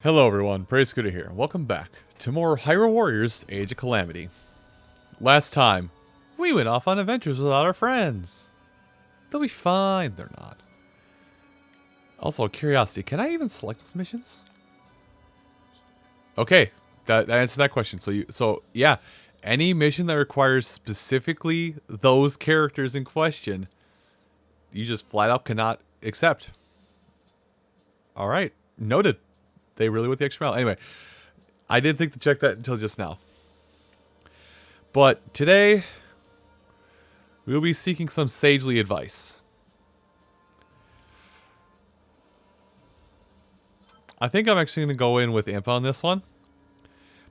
Hello everyone, Praise Scooter here. Welcome back to more Hyrule Warriors Age of Calamity. Last time, we went off on adventures without our friends. They'll be fine, they're not. Also, curiosity, can I even select those missions? Okay, that answers that question. So yeah, any mission that requires specifically those characters in question, you just flat out cannot accept. Alright, noted. They really went the extra mile. Anyway, I didn't think to check that until just now. But today, we'll be seeking some sagely advice. I think I'm actually going to go in with Impa on this one.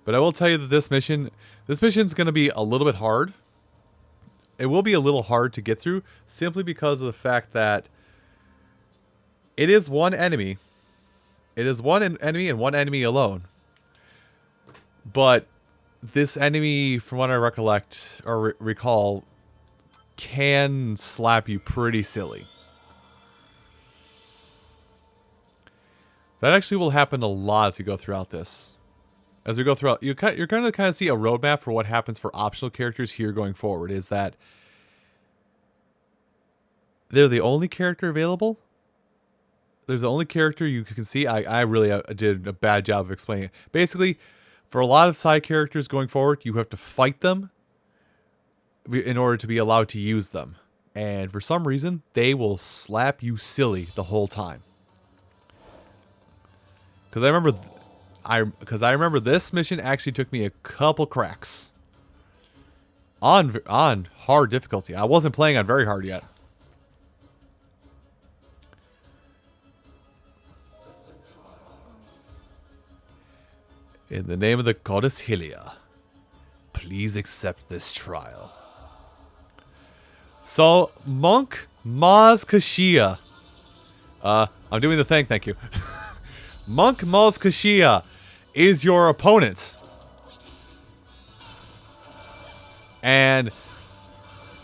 But I will tell you that this mission's going to be a little bit hard. It will be a little hard to get through, simply because of the fact that it is one enemy. It is one enemy and one enemy alone. But this enemy, from what I recollect or recall, can slap you pretty silly. That actually will happen a lot as we go throughout this. As we go throughout, you're going to kind of see a roadmap for what happens for optional characters here going forward. Is that they're the only character available. There's the only character you can see. I really did a bad job of explaining it. Basically, for a lot of side characters going forward, you have to fight them in order to be allowed to use them. And for some reason, they will slap you silly the whole time. Because I remember this mission actually took me a couple cracks on hard difficulty. I wasn't playing on very hard yet. In the name of the Goddess Hylia, please accept this trial. So, Monk Maz Kashia. I'm doing the thing, thank you. Monk Maz Kashia is your opponent. And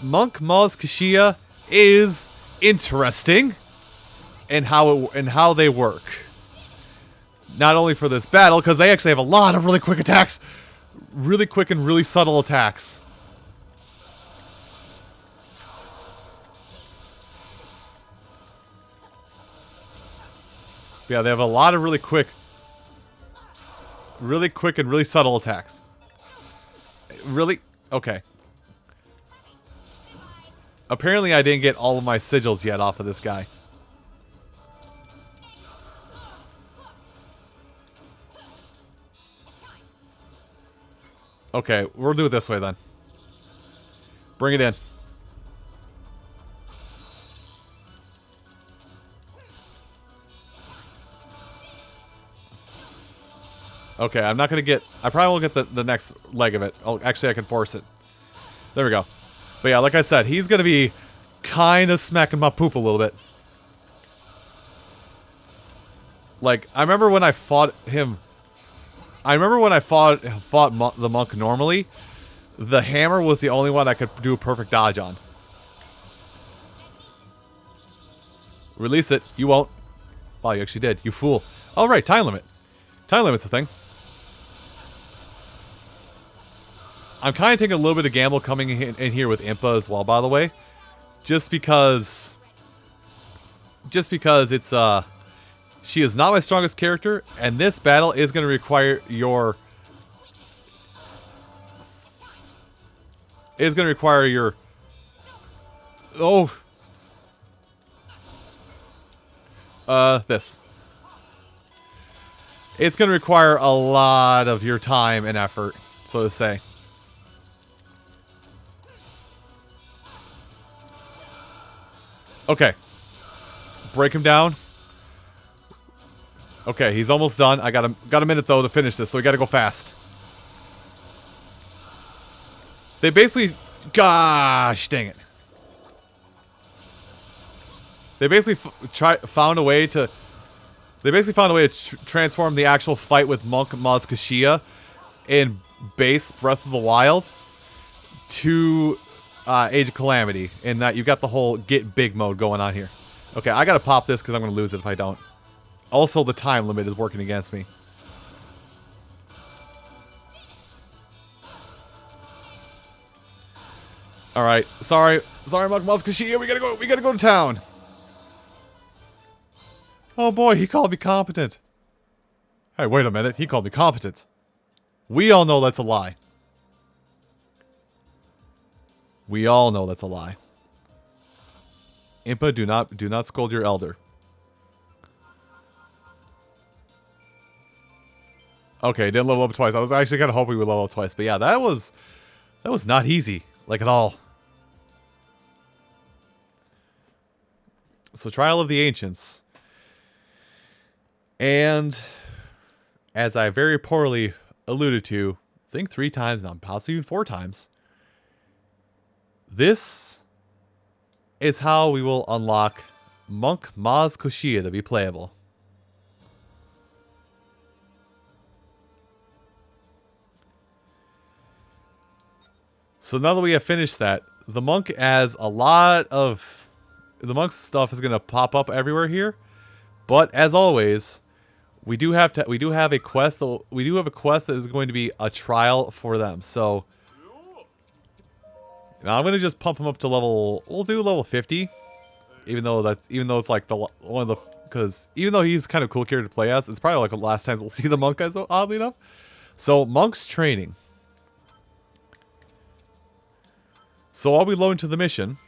Monk Maz Kashia is interesting in how they work. Not only for this battle, because they actually have a lot of really quick attacks. Really quick and really subtle attacks. Yeah, they have a lot of really quick and really subtle attacks. Really? Okay. Apparently I didn't get all of my sigils yet off of this guy. Okay, we'll do it this way then. Bring it in. Okay, I'm not gonna get... I probably won't get the next leg of it. Oh, actually, I can force it. There we go. But yeah, like I said, he's gonna be kind of smacking my poop a little bit. Like, I remember when I fought him... I remember when I fought the monk normally, the hammer was the only one I could do a perfect dodge on. Release it. You won't. Wow, you actually did. You fool. Oh, right. Time limit. Time limit's the thing. I'm kind of taking a little bit of gamble coming in here with Impa as well, by the way. Just because it's, she is not my strongest character, and this battle is going to require your... Oh. This. It's going to require a lot of your time and effort, so to say. Okay. Break him down. Okay, he's almost done. I got a minute though to finish this, so we gotta go fast. They basically, gosh dang it. They basically found a way to transform the actual fight with Monk Maz Kashia in base Breath of the Wild to Age of Calamity, in that you got the whole get big mode going on here. Okay, I gotta pop this because I'm gonna lose it if I don't. Also, the time limit is working against me. All right. Sorry, Monk Moskashia. We gotta go to town. Oh boy, he called me competent. Hey, wait a minute. He called me competent. We all know that's a lie. We all know that's a lie. Impa, do not scold your elder. Okay, didn't level up twice. I was actually kind of hoping we would level up twice, but yeah, that was not easy, like at all. So, Trial of the Ancients. And as I very poorly alluded to, I think 3 times now, possibly even 4 times. This is how we will unlock Monk Maz Koshia to be playable. So now that we have finished that, the monk has a lot of... The monk's stuff is going to pop up everywhere here. But as always, we do have a quest that is going to be a trial for them. So now I'm going to just pump him up to level... We'll do level 50. Even though it's like the one of the... Because even though he's kind of cool character to play as, it's probably like the last times we'll see the monk as, oddly enough. So, monk's training. So while we load into the mission,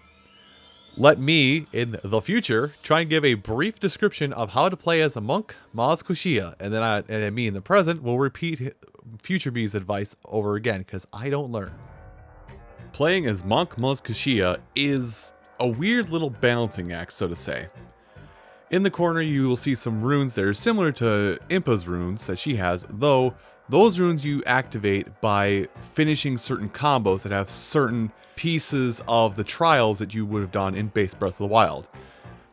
let me, in the future, try and give a brief description of how to play as a monk, Maz Koshia, and then me in the present will repeat future me's advice over again, because I don't learn. Playing as Monk Maz Koshia is a weird little balancing act, so to say. In the corner, you will see some runes that are similar to Impa's runes that she has, though those runes you activate by finishing certain combos that have certain pieces of the trials that you would have done in base Breath of the Wild.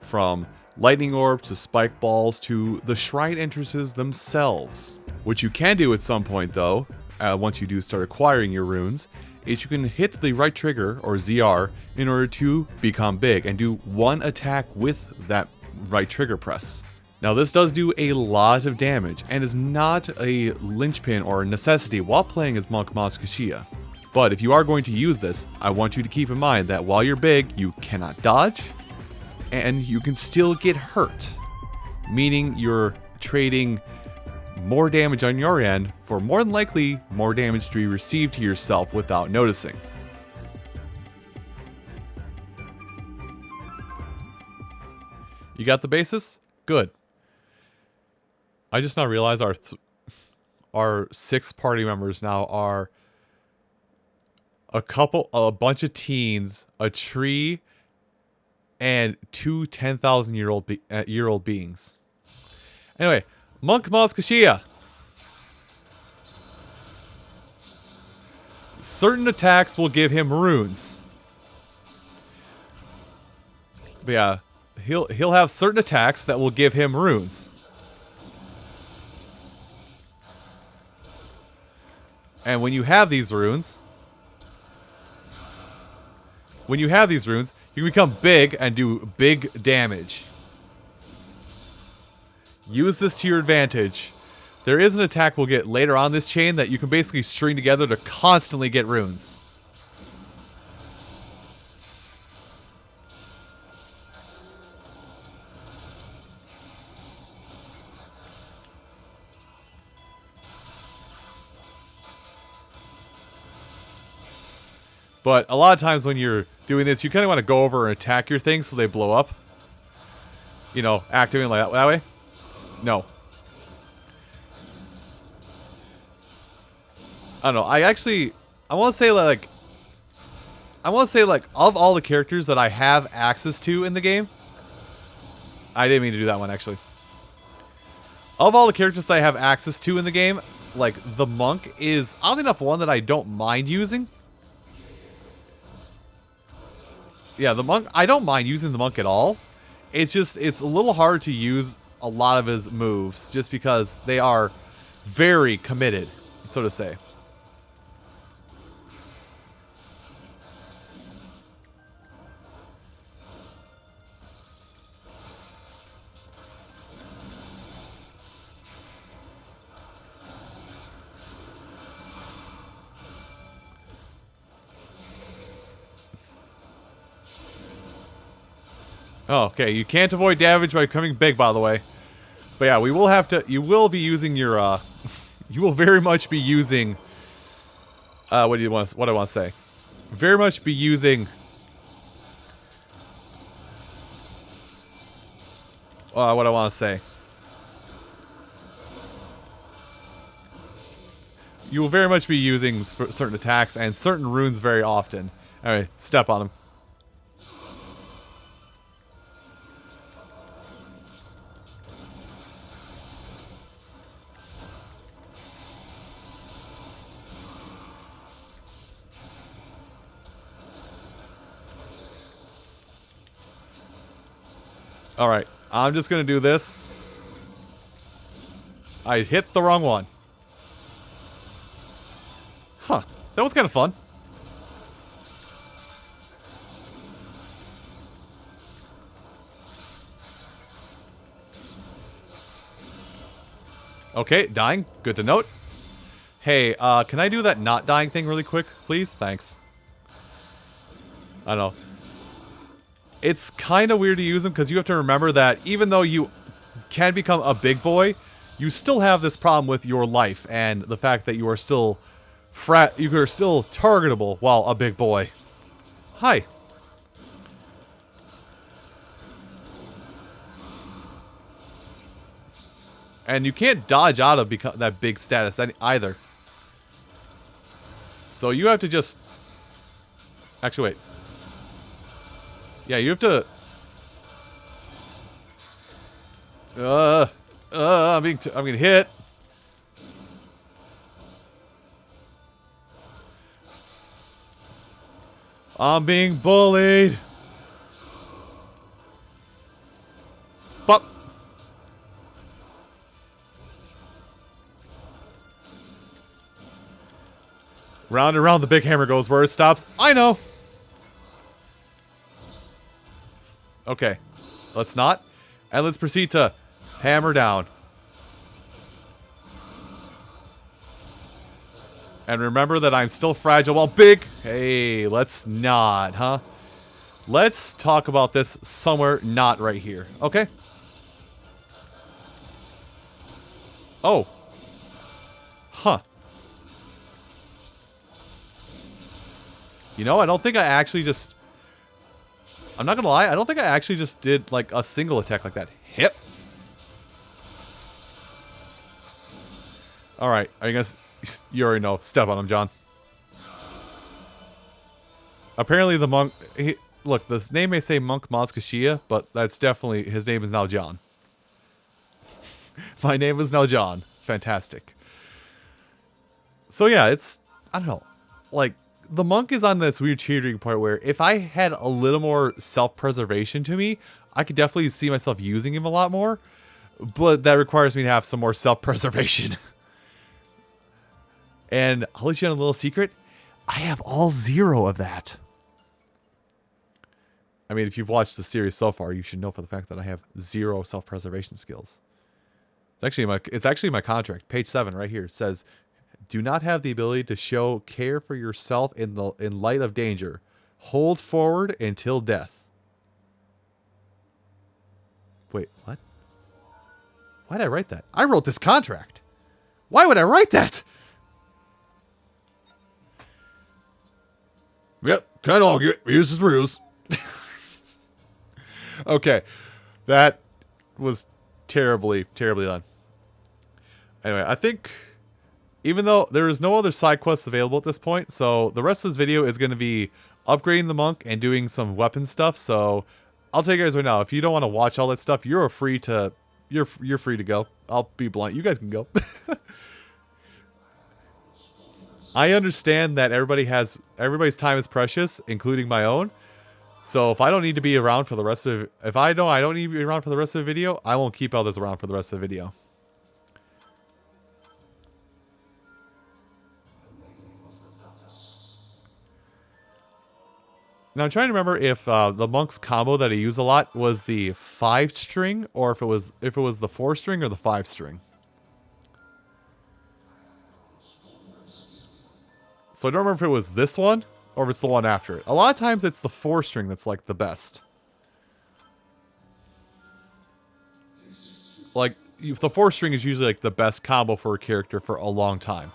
From lightning orbs to spike balls to the shrine entrances themselves. What you can do at some point though, once you do start acquiring your runes, is you can hit the right trigger, or ZR, in order to become big and do one attack with that right trigger press. Now this does do a lot of damage and is not a linchpin or a necessity while playing as Monk Maz Koshia. But if you are going to use this, I want you to keep in mind that while you're big, you cannot dodge, and you can still get hurt. Meaning you're trading more damage on your end for more than likely more damage to be received to yourself without noticing. You got the basis? Good. I just now realized our 6 party members now are a bunch of teens, a tree, and 2 10,000-year-old beings. Anyway, Monk Maz Koshia. Certain attacks will give him runes. But yeah, he'll have certain attacks that will give him runes. And when you have these runes, you can become big and do big damage. Use this to your advantage. There is an attack we'll get later on this chain that you can basically string together to constantly get runes. But a lot of times when you're doing this, you kind of want to go over and attack your things so they blow up. You know, activating like that way. No. I don't know. I want to say like of all the characters that I have access to in the game. I didn't mean to do that one actually. Of all the characters that I have access to in the game, like the monk is oddly enough one that I don't mind using. Yeah, the monk, I don't mind using the monk at all. It's just, it's a little hard to use a lot of his moves just because they are very committed, so to say. Oh, okay. You can't avoid damage by becoming big, by the way. But yeah, we will have to... You will be using your, you will very much be using... what do I want to say? Very much be using... what I want to say. You will very much be using certain attacks and certain runes very often. Alright, step on them. Alright, I'm just gonna do this. I hit the wrong one. Huh, that was kind of fun. Okay, dying. Good to note. Hey, can I do that not dying thing really quick, please? Thanks. I don't know. It's kind of weird to use them because you have to remember that even though you can become a big boy, you still have this problem with your life and the fact that you are still targetable while a big boy. Hi. And you can't dodge out of that big status either. So you have to just... Actually, wait. Yeah, you have to... I'm getting hit. I'm being bullied. Bop. Round and round the big hammer goes. Where it stops, I know. Okay, let's not. And let's proceed to hammer down. And remember that I'm still fragile while big. Hey, let's not, huh? Let's talk about this somewhere not right here, okay? Oh. Huh. You know, I don't think I actually just... I'm not gonna lie, I don't think I actually just did, like, a single attack like that. Hip! Alright, are you guys... You already know. Step on him, John. Apparently the monk... look, the name may say Monk Mazkashia, but that's definitely... His name is now John. My name is now John. Fantastic. So yeah, it's... I don't know. Like... The monk is on this weird teetering part where if I had a little more self-preservation to me, I could definitely see myself using him a lot more. But that requires me to have some more self-preservation. And I'll let you in a little secret. I have all 0 of that. I mean, if you've watched the series so far, you should know for the fact that I have 0 self-preservation skills. It's actually my contract. Page 7 right here. It says... Do not have the ability to show care for yourself in light of danger. Hold forward until death. Wait, what? Why did I write that? I wrote this contract. Why would I write that? Yep, can't argue it. Use is reuse. Okay, that was terribly, terribly done. Anyway, I think... Even though there is no other side quests available at this point, so the rest of this video is going to be upgrading the monk and doing some weapon stuff. So I'll tell you guys right now, if you don't want to watch all that stuff, you're free to go. I'll be blunt. You guys can go. I understand that everybody's time is precious, including my own. So if I don't need to be around for the rest of if I don't need to be around for the rest of the video, I won't keep others around for the rest of the video. Now I'm trying to remember if the monk's combo that I use a lot was the 5-string or if it was the 4-string or the 5-string. So I don't remember if it was this one or if it's the one after it. A lot of times it's the 4-string that's like the best. Like, the 4-string is usually like the best combo for a character for a long time.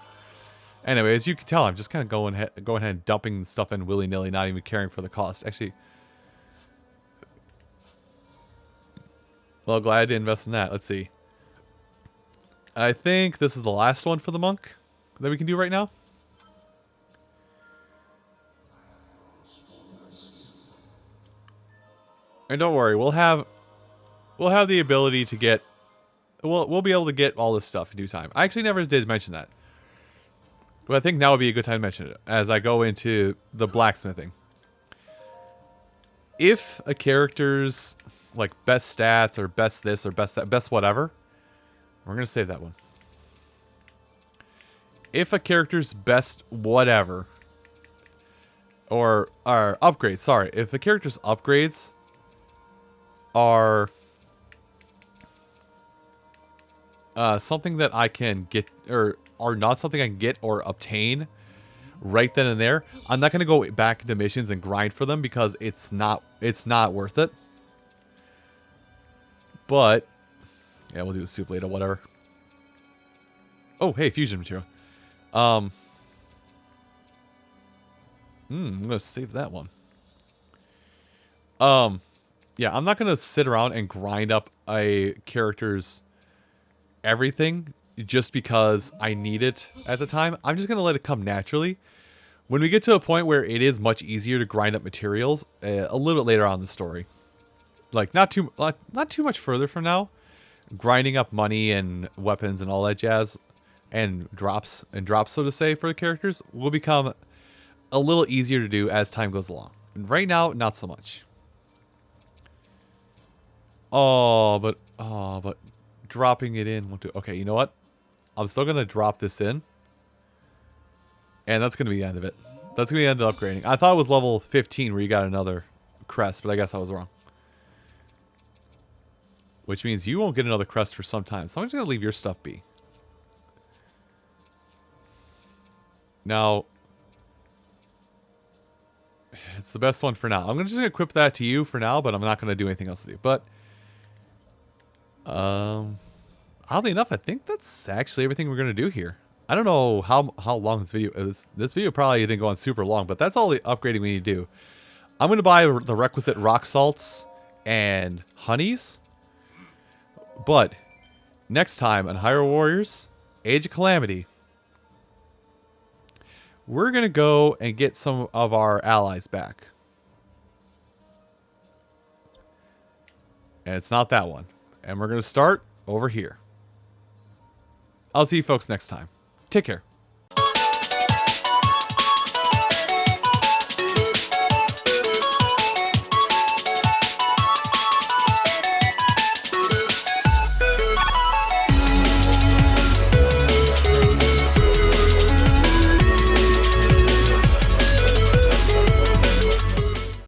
Anyway, as you can tell, I'm just kind of going ahead and dumping stuff in willy-nilly, not even caring for the cost. Actually, well, glad I didn't invest in that. Let's see. I think this is the last one for the monk that we can do right now. And don't worry, we'll have the ability to get, we'll be able to get all this stuff in due time. I actually never did mention that, but I think now would be a good time to mention it as I go into the blacksmithing. If a character's like best stats or best this or best that, best whatever, we're gonna save that one. If a character's best whatever or upgrades, sorry, if a character's upgrades are something that I can get, or are not something I can get or obtain right then and there, I'm not going to go back into missions and grind for them because it's not worth it. But yeah, we'll do the soup later, whatever. Oh, hey, fusion material. I'm going to save that one. Yeah, I'm not going to sit around and grind up a character's everything just because I need it at the time. I'm just going to let it come naturally. When we get to a point where it is much easier to grind up materials, a little bit later on in the story, like not too much further from now, grinding up money and weapons and all that jazz and drops, so to say, for the characters will become a little easier to do as time goes along. And right now, not so much. Oh, but dropping it in won't do. Okay, you know what? I'm still gonna drop this in, and that's gonna be the end of it. That's gonna be the end of upgrading. I thought it was level 15 where you got another crest, but I guess I was wrong. Which means you won't get another crest for some time. So I'm just gonna leave your stuff be. Now, it's the best one for now. I'm just gonna equip that to you for now, but I'm not gonna do anything else with you. But oddly enough, I think that's actually everything we're gonna do here. I don't know how long this video is. This video probably didn't go on super long, but that's all the upgrading we need to do. I'm gonna buy the requisite rock salts and honeys. But next time on Hyrule Warriors, Age of Calamity, we're gonna go and get some of our allies back. And it's not that one. And we're gonna start over here. I'll see you folks next time. Take care.